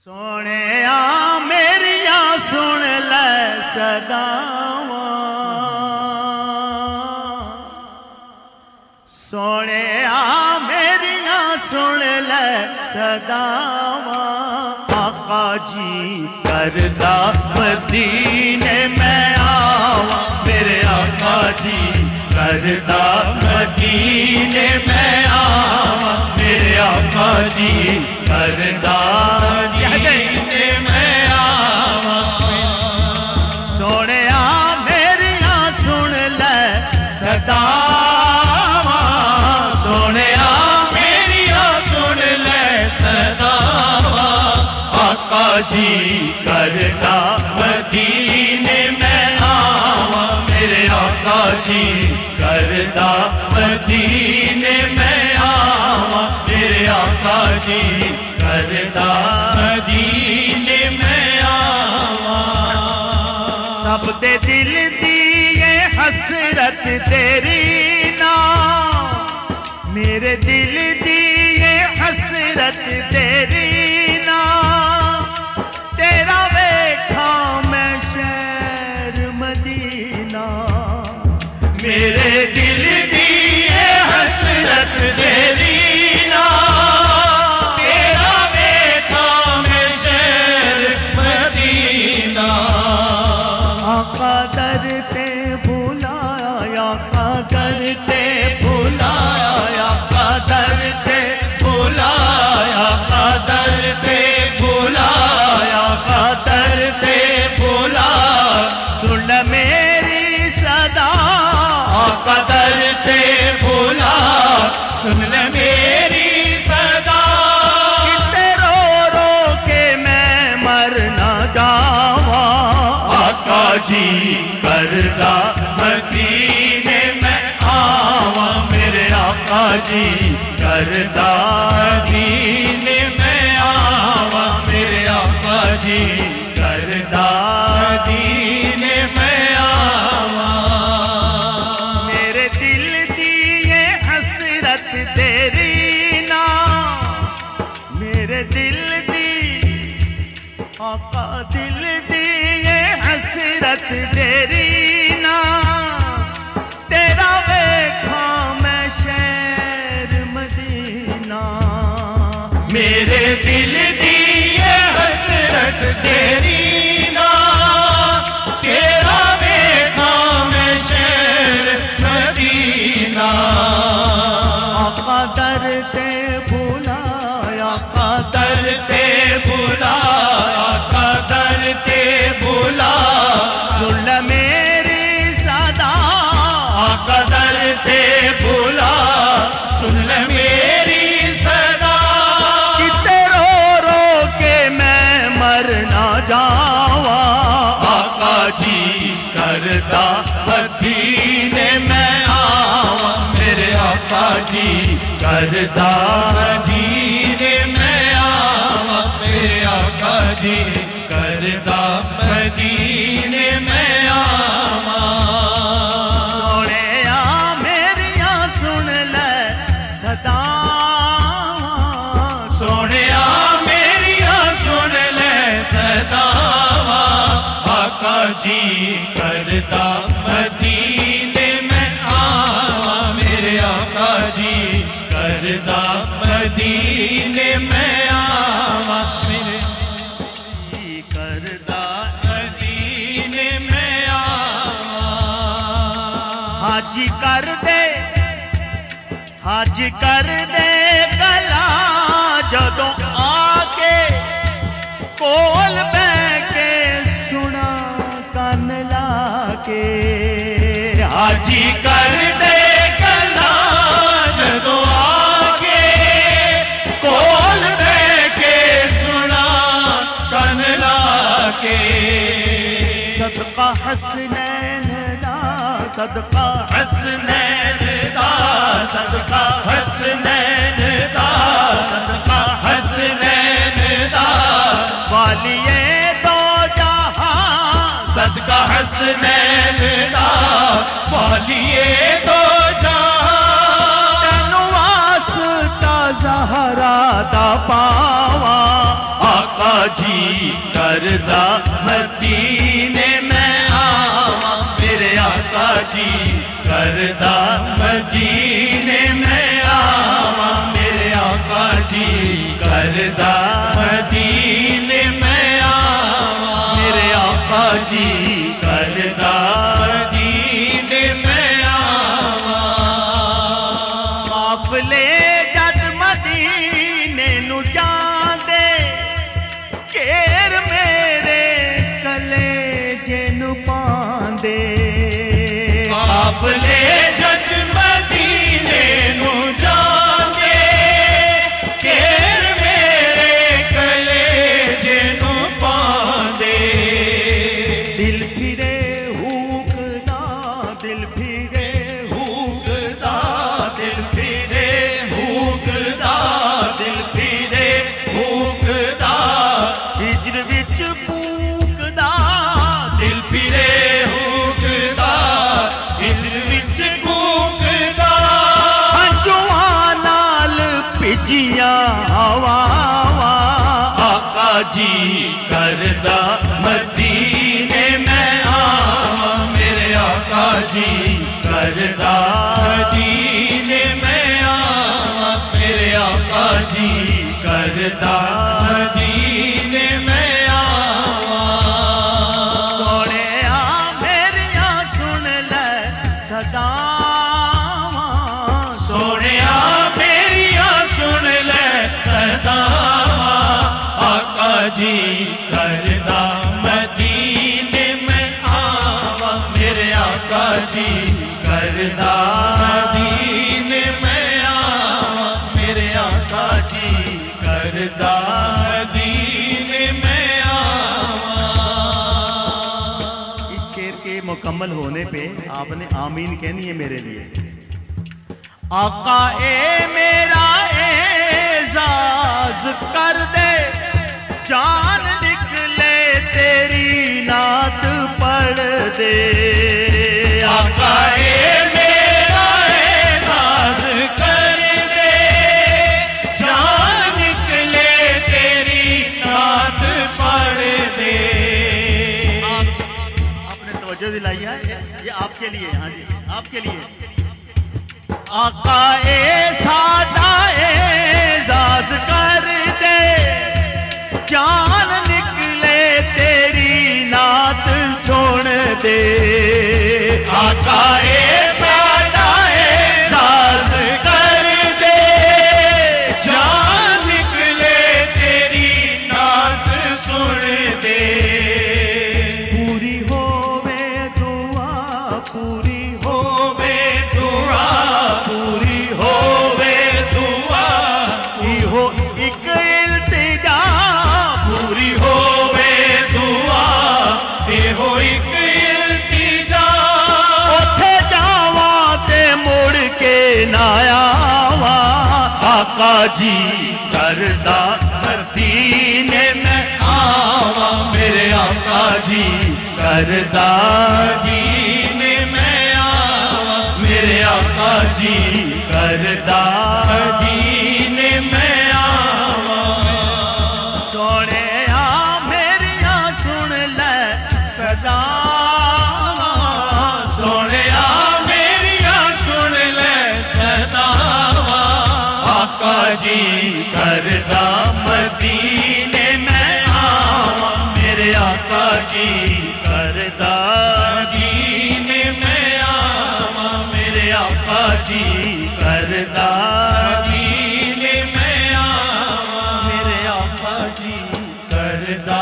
सोने मेरिया सुन ले सदावा, सोने मेरिया सुन ले सदावा। आका जी करदा मदीने में आवा, मेरे आका जी करदा मदीने में आवा, मेरे आका जी करदा मदीने में आवा। सोने मेरिया सुन ले सदावा, सोने मेरिया सुन ले सदावा। आका जी करदा मदीने में आवा, मेरे आका जी करदा मदीने में आवा, मेरे आका जी करदा मदीने में आवा। सब दे दिल दी ये हसरत तेरी ना, मेरे दिल दी ये हसरत तेरी ना। तेरा वेखा मैं शहर मदीना, मेरे दिल दी ये हसरत तेरी ना। तेरा वेखा मैं शहर मदीना। आका दर ते बुलाया, आका दर ते बुलाया, आका दर ते बुलाया, आका दर ते बुलाया, आका दर ते बुला। सुन मेरी सदा आका दर ते बुला, सुन ले मेरी सदा। कितने रो रो के मैं मर ना जावा। आका जी करदा मदीने में आवा, मेरे आका जी करदा मदीने में आवा, मेरे आका जी करदा मदीने में आवा। मेरे दिल दी ये हसरत तेरी ना, मेरे दिल दी आका दिल दी ये हसरत तेरी ना। तेरा वेखा मैं शहर मदीना, मेरे दिल दी ये हसरत तेरी ना। तेरा वेखा मैं शहर मदीना। आका दर ते बुलाया, आका दर ते बुलाया, आका दर ते बुला। सुन मेरी सदा आका दर ते बुला, सुन मेरी सदा। कितने रो रो के मैं मर ना जावा। आका जी करदा मदीने में आवा, मेरे आका जी करदा मदीने में आवा, मेरे आका जी करदा मदीने में आवा। सोने मेरिया सुन ले सदावा, सोने मेरिया सुन ले सदावा। आका जी करदा मदीने में आवा, मेरे आका जी करदा मदीने में आवा, मेरे करदा मदीने में आवा। हाजी कर दे, हाजी कर दे गला जदों आके कोल बह के सुना कन लाके। हाजी कर दे गला जदों आके कोल बह के सुना कन लाके। सदका हसनैन दा, सदका हसनैन दा, सदका हसनैन दा, सदका हसनैन दा। वालिए दो जहां सदका हसनैन दा, वालिए दो जहां। तेनू वास्ता ज़हरा दा पावा। आका जी करदा मदीने में आवा, मेरे आका जी करदा मदीने में आवा, मेरे आका जी करदा मदीने में आवा, मेरे आका जी करदा मदीने में आवा। काफले जद मदीने नू जांदे, घेर मेरे कलेजे नू पांदे। काफले जद मदीने नू जांदे, घेर मेरे कलेजे नू पांदे। दिल फिरे हुकदा, दिल फिरे हुकदा, दिल फिरे हुकदा, दिल फिरे हुकदा, हिजर विच कूकदा, दिल फिरे हुकदा, हिजर विच कूकदा। हंजुआं नाल भिजियां हवावां, आका जी करदा मदीने में आवा, मेरे आका जी करदा मदीने में आवा, मेरे आका जी करदा मदीने में आवा। सोहणिया मेरिया सुन ले सदावां, सोहणिया मेरिया सुन ले सदावां, आका जी करदा मदीने में आवा, मेरे आका जी करदा मदीने में आवा, मेरे आका जी करदा मदीने में आवा। इस शेर के मुकम्मल होने पे आपने आमीन कहनी है मेरे लिए। आका ए मेरा एजाज कर दे, जान निकले तेरी नात पढ़ दे। आका ए मेरा एजाज कर दे, जान निकले तेरी नात पढ़ दे। आपने तवज्जो दिलाई है, ये आपके लिए, हाँ जी आपके लिए। आका ए सादा एजाज कर दे, जान निकले तेरी नात सुन दे। आका ए सादा एजाज कर दे, जान निकले तेरी नात सुन दे। पूरी होवे दुआ, पूरी होवे दुआ, पूरी होवे दुआ, इहो एक इल्तिजा, पूरी होवे दुआ, इहो एक इल्तिजा। उथे जावा ते मुड़ के ना आवा, आका जी करदा मदीने में आवा, मेरे आका जी करदा मदीने में आवा, मेरे आका जी करदा मदीने में आवा। सोहणिया मेरिया सुन ले सदावां, सोहणिया मेरिया सुन ले सदावां, आका जी करदा मदीने में आवा, मेरे आका जी करदा मदीने में आवा, मेरे आका जी करदा मदीने में आवा, मेरे आका जी करदा